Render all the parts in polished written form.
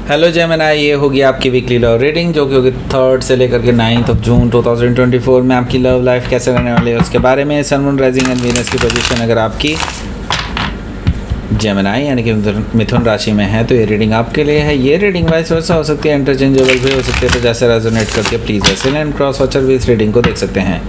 Hello Gemini, ये होगी आपकी वीकली लव रीडिंग जो कि होगी 3 से लेकर के 9 जून 2024 में। आपकी लव लाइफ कैसे रहने वाली है उसके बारे में। Sun moon rising and Venus की पोजीशन अगर आपकी जेमिनी यानी कि मिथुन राशि में है तो ये रीडिंग आपके लिए है। ये रीडिंग वाइस वर्सा हो सकती है, इंटरचेंजेबल भी हो सकती है, तो जैसे रेजोनेट करती है प्लीज़ वैसे एंड क्रॉस वॉचर भी इस रीडिंग को देख सकते हैं।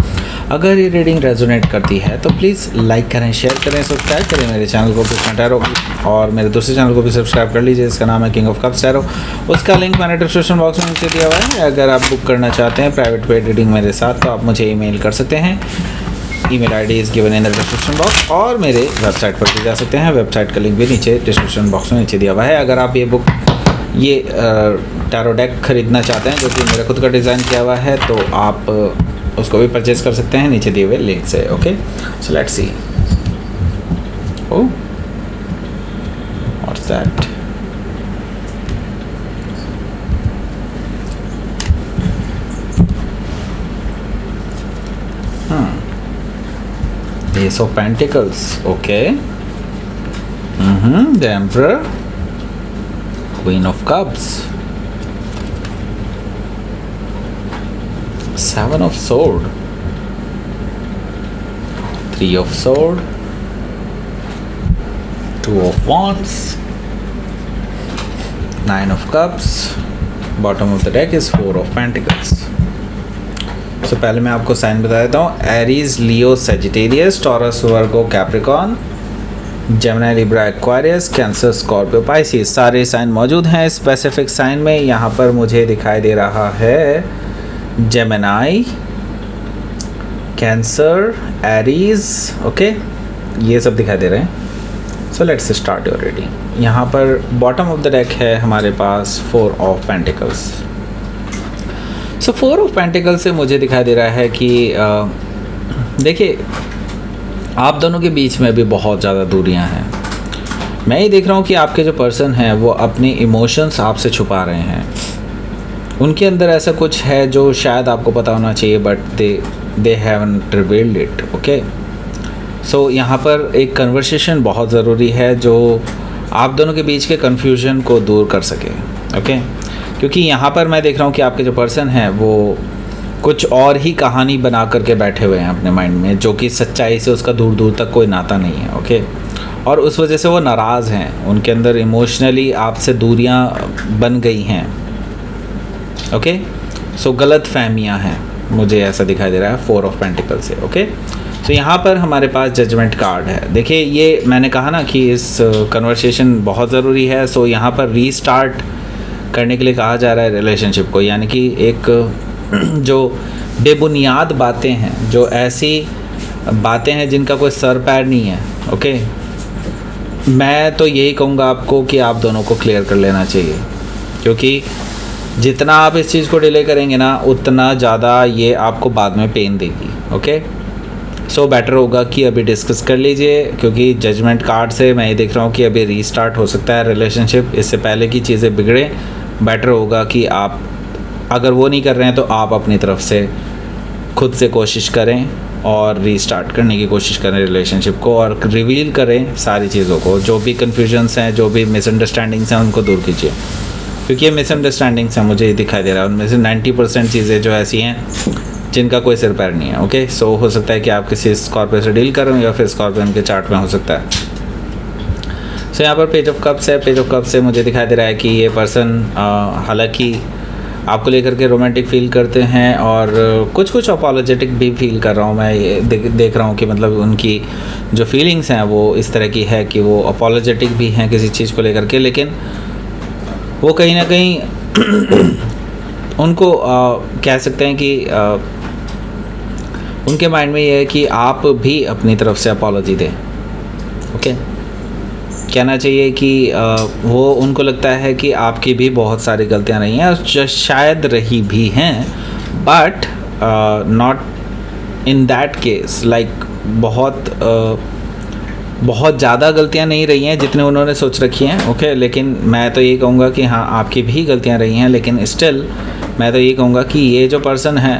अगर ये रीडिंग रेजोनेट करती है तो प्लीज़ लाइक करें, शेयर करें, सब्सक्राइब करें मेरे चैनल को कृष्णा टैरो, और मेरे दूसरे चैनल को भी सब्सक्राइब कर लीजिए, इसका नाम है किंग ऑफ कप्स टैरो। उसका लिंक मैंने डिस्क्रिप्शन बॉक्स में नीचे दिया हुआ है। अगर आप बुक करना चाहते हैं प्राइवेट पेड रीडिंग मेरे साथ तो आप मुझे ईमेल कर सकते हैं। Email ID is given in the description box, और मेरे वेबसाइट पर भी जा सकते हैं। वेबसाइट का लिंक भी नीचे डिस्क्रिप्शन बॉक्स में नीचे दिया हुआ है। अगर आप ये टैरो डेक खरीदना चाहते हैं जो कि मेरा खुद का डिज़ाइन किया हुआ है तो आप उसको भी परचेज़ कर सकते हैं नीचे दिए हुए लिंक से। Okay, so let's see. Oh, what's that? Ace of Pentacles, okay. The Emperor, Queen of Cups, Seven of Sword, Three of Sword, Two of Wands, Nine of Cups. Bottom of the deck is Four of Pentacles. तो पहले मैं आपको sign बता देता हूँ। Aries, Leo, Sagittarius, Taurus, Virgo, Capricorn, Gemini, Libra, Aquarius, Cancer, Scorpio, Pisces, सारे sign मौजूद हैं। स्पेसिफिक साइन में यहाँ पर मुझे दिखाई दे रहा है जेमिनी, कैंसर, एरीज, ओके, ये सब दिखाई दे रहे हैं। So let's start your reading. यहाँ पर बॉटम ऑफ द डेक है हमारे पास four of pentacles. So four of pentacle से मुझे दिखाई दे रहा है कि देखिए आप दोनों के बीच में भी बहुत ज़्यादा दूरियां हैं। मैं ये देख रहा हूँ कि आपके जो पर्सन हैं वो अपने इमोशंस आपसे छुपा रहे हैं। उनके अंदर ऐसा कुछ है जो शायद आपको पता होना चाहिए but they haven't revealed it. Okay, so यहाँ पर एक कन्वर्सेशन बहुत ज़रूरी है जो आप दोनों के बीच के कन्फ्यूजन को दूर कर सके। ओके, क्योंकि यहाँ पर मैं देख रहा हूँ कि आपके जो पर्सन हैं वो कुछ और ही कहानी बना करके बैठे हुए हैं अपने माइंड में, जो कि सच्चाई से उसका दूर दूर तक कोई नाता नहीं है। ओके, और उस वजह से वो नाराज़ हैं, उनके अंदर इमोशनली आपसे दूरियाँ बन गई हैं। ओके, सो गलत फहमियाँ हैं, मुझे ऐसा दिखाई दे रहा है फोर ऑफ पेंटिकल से। ओके, तो यहाँ पर हमारे पास जजमेंट कार्ड है। देखिए ये मैंने कहा ना कि इस कन्वर्सेशन बहुत ज़रूरी है। सो यहाँ पर रीस्टार्ट करने के लिए कहा जा रहा है रिलेशनशिप को, यानी कि एक जो बेबुनियाद बातें हैं, जो ऐसी बातें हैं जिनका कोई सर पैर नहीं है। ओके, मैं तो यही कहूँगा आपको कि आप दोनों को क्लियर कर लेना चाहिए, क्योंकि जितना आप इस चीज़ को डिले करेंगे ना उतना ज़्यादा ये आपको बाद में पेन देगी। ओके, सो बेटर होगा कि अभी डिस्कस कर लीजिए, क्योंकि जजमेंट कार्ड से मैं ये देख रहा हूँ कि अभी रीस्टार्ट हो सकता है रिलेशनशिप। इससे पहले की चीज़ें बिगड़े, बेटर होगा कि आप अगर वो नहीं कर रहे हैं तो आप अपनी तरफ से खुद से कोशिश करें और रीस्टार्ट करने की कोशिश करें रिलेशनशिप को, और रिवील करें सारी चीज़ों को। जो भी कन्फ्यूजन्स हैं, जो भी मिसअंडरस्टैंडिंग्स हैं, उनको दूर कीजिए, क्योंकि ये मिसअंडरस्टैंडिंग्स हैं, मुझे ये दिखाई दे रहा है उनमें से 90% चीज़ें जो ऐसी हैं जिनका कोई सिर पैर नहीं है। ओके, सो हो सकता है कि आप किसी स्कॉर्पियो से डील करें या फिर स्कॉर्पियन के चार्ट में हो सकता है। सो यहाँ पर पेज ऑफ कप्स है। पेज ऑफ कप्स से मुझे दिखाई दे रहा है कि ये पर्सन हालांकि आपको लेकर के रोमांटिक फील करते हैं और कुछ अपॉलोजेटिक भी फील कर रहा हूँ मैं। ये देख रहा हूँ कि मतलब उनकी जो फीलिंग्स हैं वो इस तरह की है कि वो अपॉलोजेटिक भी हैं किसी चीज़ को लेकर के, लेकिन वो कहीं ना कहीं उनको कह सकते हैं कि उनके माइंड में ये है कि आप भी अपनी तरफ से अपॉलॉजी दें। ओके, कहना चाहिए कि वो उनको लगता है कि आपकी भी बहुत सारी गलतियां रही हैं, और शायद रही भी हैं, but not in that case, like बहुत ज़्यादा गलतियां नहीं रही हैं जितने उन्होंने सोच रखी हैं। ओके, लेकिन मैं तो ये कहूँगा कि हाँ आपकी भी गलतियां रही हैं, लेकिन स्टिल मैं तो ये कहूँगा कि ये जो पर्सन है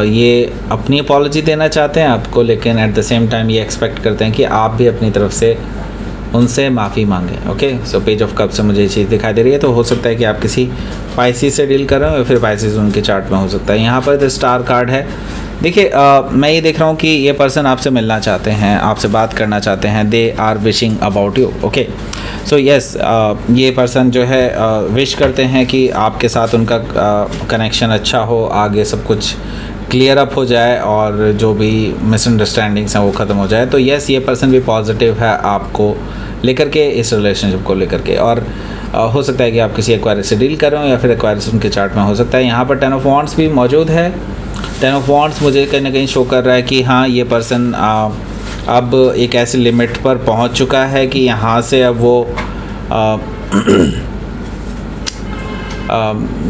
ये अपनी अपॉलॉजी देना चाहते हैं आपको, लेकिन एट द सेम टाइम ये एक्सपेक्ट करते हैं कि आप भी अपनी तरफ से उनसे माफ़ी मांगे। Okay, so page of cup से मुझे ये चीज़ दिखाई दे रही है। तो हो सकता है कि आप किसी पाइसिस से डील कर रहे हो या फिर पाइसिस उनके चार्ट में हो सकता है। यहाँ पर द स्टार कार्ड है। देखिए मैं ये देख रहा हूँ कि ये पर्सन आपसे मिलना चाहते हैं, आपसे बात करना चाहते हैं। They are wishing about you. Okay, so yes, ये पर्सन जो है विश करते हैं कि आपके साथ उनका कनेक्शन अच्छा हो, आगे सब कुछ क्लियर अप हो जाए और जो भी मिसअंडरस्टैंडिंग्स हैं वो ख़त्म हो जाए। तो यस, ये पर्सन भी पॉजिटिव है आपको लेकर के, इस रिलेशनशिप को लेकर के। और हो सकता है कि आप किसी एक्वायरियस से डील कर रहे हो या फिर एक्वायरियस उनके चार्ट में हो सकता है। यहाँ पर 10 ऑफ वॉन्ड्स भी मौजूद है। 10 ऑफ वॉन्ड्स मुझे कहीं ना कहीं शो कर रहा है कि हाँ, ये पर्सन अब एक ऐसी लिमिट पर पहुँच चुका है कि यहाँ से अब वो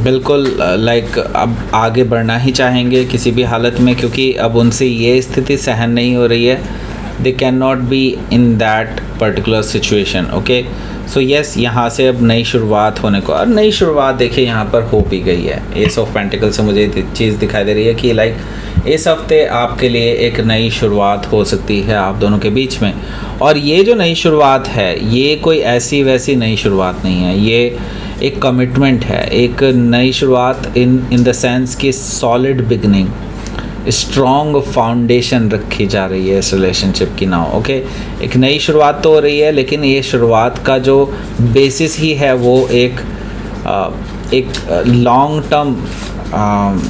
बिल्कुल लाइक अब आगे बढ़ना ही चाहेंगे किसी भी हालत में, क्योंकि अब उनसे ये स्थिति सहन नहीं हो रही है। They can not be in that particular situation. Okay, so yes, यहाँ से अब नई शुरुआत होने को, और नई शुरुआत देखिए यहाँ पर हो भी गई है। एस ऑफ पेंटिकल से मुझे चीज़ दिखाई दे रही है कि लाइक इस हफ्ते आपके लिए एक नई शुरुआत हो सकती है आप दोनों के बीच में। और ये जो नई शुरुआत है, ये कोई ऐसी वैसी नई शुरुआत नहीं है, ये एक कमिटमेंट है, एक नई शुरुआत इन द सेंस कि सॉलिड बिगनिंग, स्ट्रॉन्ग फाउंडेशन रखी जा रही है इस रिलेशनशिप की नाउ। ओके, एक नई शुरुआत तो हो रही है, लेकिन ये शुरुआत का जो बेसिस ही है वो एक लॉन्ग टर्म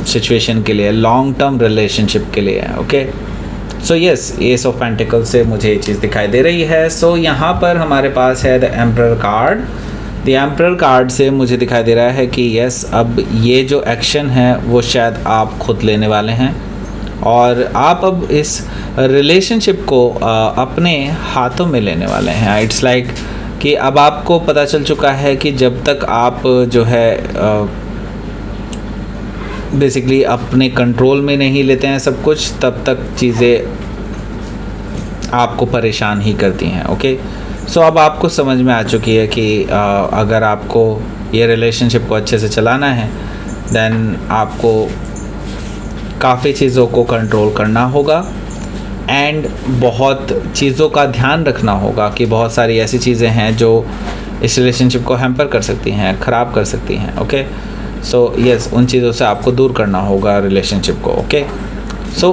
सिचुएशन के लिए, लॉन्ग टर्म रिलेशनशिप के लिए है। Okay, so yes, S of pentacle से मुझे ये चीज़ दिखाई दे रही है। सो यहाँ पर हमारे पास है the emperor card. The emperor card से मुझे दिखाई दे रहा है कि यस, अब ये जो एक्शन है वो शायद आप खुद लेने वाले हैं और आप अब इस रिलेशनशिप को अपने हाथों में लेने वाले हैं। इट्स लाइक कि अब आपको पता चल चुका है कि जब तक आप जो है बेसिकली अपने कंट्रोल में नहीं लेते हैं सब कुछ, तब तक चीज़ें आपको परेशान ही करती हैं। ओके, सो अब आपको समझ में आ चुकी है कि अगर आपको ये रिलेशनशिप को अच्छे से चलाना है, देन आपको काफ़ी चीज़ों को कंट्रोल करना होगा एंड बहुत चीज़ों का ध्यान रखना होगा कि बहुत सारी ऐसी चीज़ें हैं जो इस रिलेशनशिप को हैम्पर कर सकती हैं, ख़राब कर सकती हैं। ओके, सो यस, उन चीज़ों से आपको दूर करना होगा रिलेशनशिप को। ओके, सो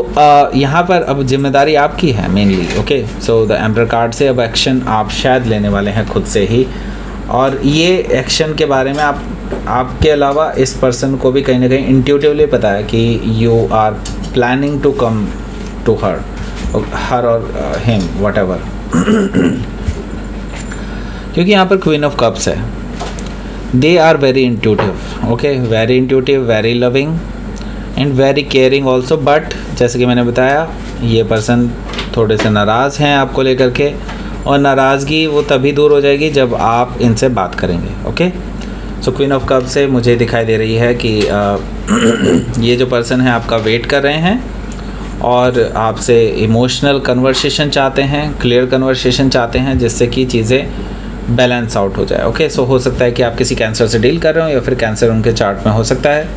यहाँ पर अब जिम्मेदारी आपकी है mainly. Okay, so the emperor card से अब एक्शन आप शायद लेने वाले हैं खुद से ही, और ये एक्शन के बारे में आपके अलावा इस पर्सन को भी कहीं ना कहीं इंट्यूटिवली पता है कि you are planning to come to her और हिम व्हाटएवर क्योंकि यहाँ पर क्वीन ऑफ कप्स है। They are very intuitive. Okay, very intuitive, very loving and very caring also. But जैसे कि मैंने बताया, ये पर्सन थोड़े से नाराज़ हैं आपको लेकर के, और नाराज़गी वो तभी दूर हो जाएगी जब आप इनसे बात करेंगे। Okay, so queen of cup से मुझे दिखाई दे रही है कि ये जो पर्सन है आपका वेट कर रहे हैं और आपसे इमोशनल कन्वर्सेशन चाहते हैं, क्लियर कन्वर्सेशन चाहते हैं, जिससे कि चीज़ें बैलेंस आउट हो जाए। ओके, सो हो सकता है कि आप किसी कैंसर से डील कर रहे हो या फिर कैंसर उनके चार्ट में हो सकता है।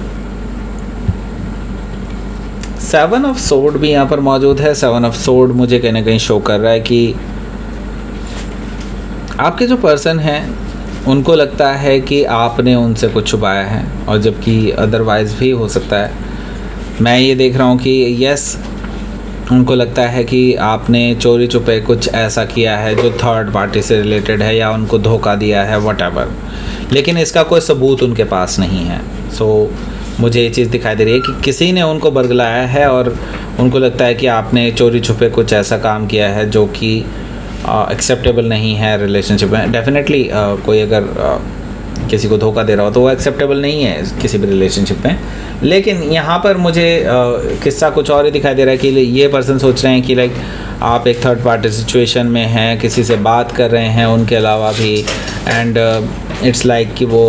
7 ऑफ सोर्ड भी यहाँ पर मौजूद है। 7 ऑफ सोर्ड मुझे कहीं ना कहीं शो कर रहा है कि आपके जो पर्सन हैं उनको लगता है कि आपने उनसे कुछ छुपाया है, और जबकि अदरवाइज़ भी हो सकता है। मैं ये देख रहा हूँ कि यस, उनको लगता है कि आपने चोरी छुपे कुछ ऐसा किया है जो थर्ड पार्टी से रिलेटेड है, या उनको धोखा दिया है, व्हाटएवर, लेकिन इसका कोई सबूत उनके पास नहीं है। सो मुझे ये चीज़ दिखाई दे रही है कि किसी ने उनको बरगलाया है और उनको लगता है कि आपने चोरी छुपे कुछ ऐसा काम किया है जो कि एक्सेप्टेबल नहीं है रिलेशनशिप में। डेफिनेटली कोई अगर किसी को धोखा दे रहा हो तो वो एक्सेप्टेबल नहीं है किसी भी रिलेशनशिप में। लेकिन यहाँ पर मुझे किस्सा कुछ और ही दिखाई दे रहा है कि ये पर्सन सोच रहे हैं कि लाइक आप एक थर्ड पार्टी सिचुएशन में हैं, किसी से बात कर रहे हैं उनके अलावा भी, एंड इट्स लाइक कि वो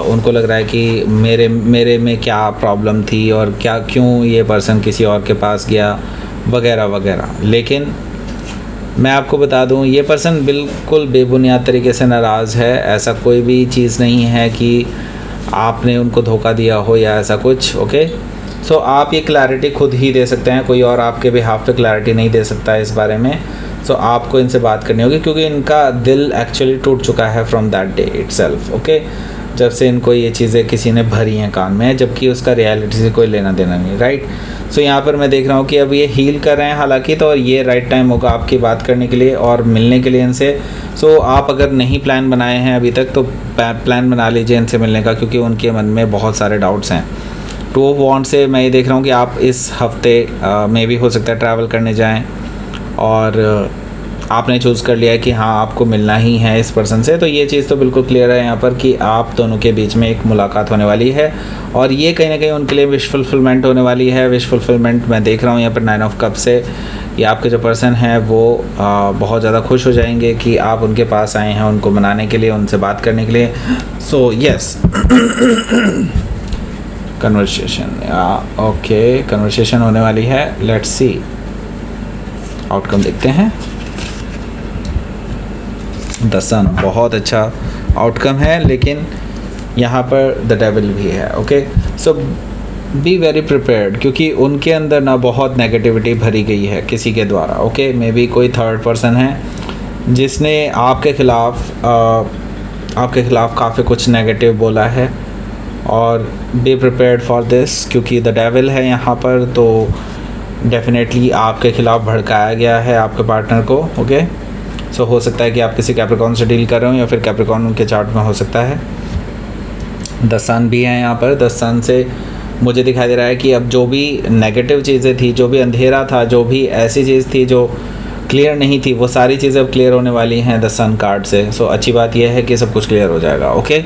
उनको लग रहा है कि मेरे में क्या प्रॉब्लम थी और क्यों ये पर्सन किसी और के पास गया वगैरह वगैरह। लेकिन मैं आपको बता दूं, ये पर्सन बिल्कुल बेबुनियाद तरीके से नाराज़ है। ऐसा कोई भी चीज़ नहीं है कि आपने उनको धोखा दिया हो या ऐसा कुछ। ओके, सो आप ये क्लैरिटी खुद ही दे सकते हैं, कोई और आपके बिहाफ पे क्लैरिटी नहीं दे सकता है इस बारे में। सो आपको इनसे बात करनी होगी क्योंकि इनका दिल एक्चुअली टूट चुका है from that day itself, okay, जब से इनको ये चीज़ें किसी ने भरी हैं कान में, जबकि उसका रियलिटी से कोई लेना देना नहीं, राइट। सो यहाँ पर मैं देख रहा हूँ कि अब ये हील कर रहे हैं हालांकि, तो ये राइट टाइम होगा आपकी बात करने के लिए और मिलने के लिए इनसे। सो आप अगर नहीं प्लान बनाए हैं अभी तक तो प्लान बना लीजिए इनसे मिलने का, क्योंकि उनके मन में बहुत सारे डाउट्स हैं। टू ऑफ वॉन्ड्स से मैं ये देख रहा हूँ कि आप इस हफ्ते में भी हो सकता है ट्रैवल करने जाएँ और आपने चूज़ कर लिया है कि हाँ आपको मिलना ही है इस पर्सन से, तो ये चीज़ तो बिल्कुल क्लियर है यहाँ पर कि आप दोनों के बीच में एक मुलाकात होने वाली है और ये कहीं ना कहीं उनके लिए विश फुलफिलमेंट होने वाली है। विश फुलफिलमेंट मैं देख रहा हूँ यहाँ पर 9 ऑफ कप से, ये आपके जो पर्सन हैं वो बहुत ज़्यादा खुश हो जाएंगे कि आप उनके पास आए हैं उनको मनाने के लिए, उनसे बात करने के लिए। So yes, conversation, okay, conversation होने वाली है। लेट्स सी आउटकम देखते हैं। द सन, बहुत अच्छा आउटकम है, लेकिन यहाँ पर द डेविल भी है, okay. So be very prepared, क्योंकि उनके अंदर ना बहुत नेगेटिविटी भरी गई है किसी के द्वारा, ओके। मे बी कोई थर्ड पर्सन है जिसने आपके ख़िलाफ़ काफ़ी कुछ नेगेटिव बोला है और बी प्रिपेयर्ड फॉर दिस, क्योंकि द डेविल है यहाँ पर, तो डेफिनेटली आपके ख़िलाफ़ भड़काया गया है आपके पार्टनर को, ओके। सो हो सकता है कि आप किसी कैप्रिकॉर्न से डील कर रहे हो या फिर कैप्रिकॉर्न उनके चार्ट में हो सकता है। द सन भी है यहाँ पर। द सन से मुझे दिखाई दे रहा है कि अब जो भी नेगेटिव चीज़ें थी, जो भी अंधेरा था, जो भी ऐसी चीज़ थी जो क्लियर नहीं थी, वो सारी चीज़ें अब क्लियर होने वाली हैं द सन कार्ड से। सो अच्छी बात यह है कि सब कुछ क्लियर हो जाएगा, ओके।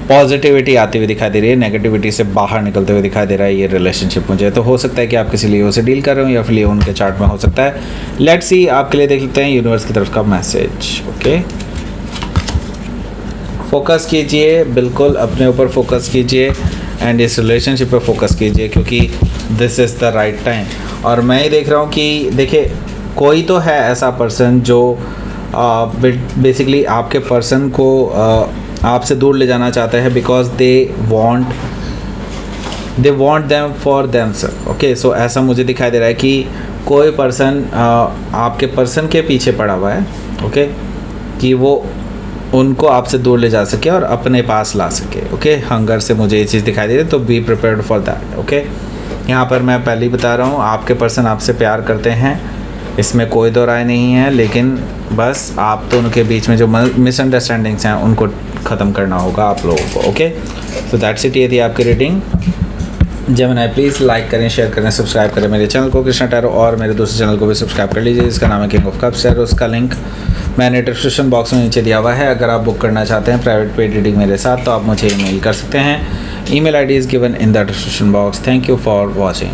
पॉजिटिविटी आती हुई दिखाई दे रही है, नेगेटिविटी से बाहर निकलते हुए दिखाई दे रहा है ये रिलेशनशिप मुझे। तो हो सकता है कि आप किसी लियो से डील कर रहे हो या फिर लियो उनके चार्ट में हो सकता है। लेट्स सी, आपके लिए देख लेते हैं यूनिवर्स की तरफ का मैसेज, ओके। फोकस कीजिए, बिल्कुल अपने ऊपर फोकस कीजिए एंड इस रिलेशनशिप पे फोकस कीजिए, क्योंकि this is the right time. और मैं ये देख रहा हूँ कि देखिए कोई तो है ऐसा पर्सन जो बेसिकली आपके पर्सन को आपसे दूर ले जाना चाहता है, because they want them for themselves, okay. So ऐसा मुझे दिखाई दे रहा है कि कोई पर्सन आपके पर्सन के पीछे पड़ा हुआ है, ओके, कि वो उनको आपसे दूर ले जा सके और अपने पास ला सके, ओके। हंगर से मुझे ये चीज़ दिखाई दे रही है, तो be prepared for that, okay. यहाँ पर मैं पहले ही बता रहा हूँ आपके पर्सन आपसे प्यार करते हैं, इसमें कोई दो राय नहीं है, लेकिन बस आप दोनों के बीच में जो मिसअंडरस्टैंडिंग्स हैं उनको ख़त्म करना होगा आप लोगों को, ओके। सो दैट्स इट, ये थी आपकी रीडिंग। जेमिनी प्लीज़ लाइक करें, शेयर करें, सब्सक्राइब करें मेरे चैनल को कृष्णा टैरो, और मेरे दूसरे चैनल को भी सब्सक्राइब कर लीजिए जिसका नाम है किंग ऑफ कप्स टैरो। उसका लिंक मैंने डिस्क्रिप्शन बॉक्स में नीचे दिया हुआ है। अगर आप बुक करना चाहते हैं प्राइवेट पेड रीडिंग मेरे साथ तो आप मुझे ईमेल कर सकते हैं। Email ID is given in the description box. Thank you for watching.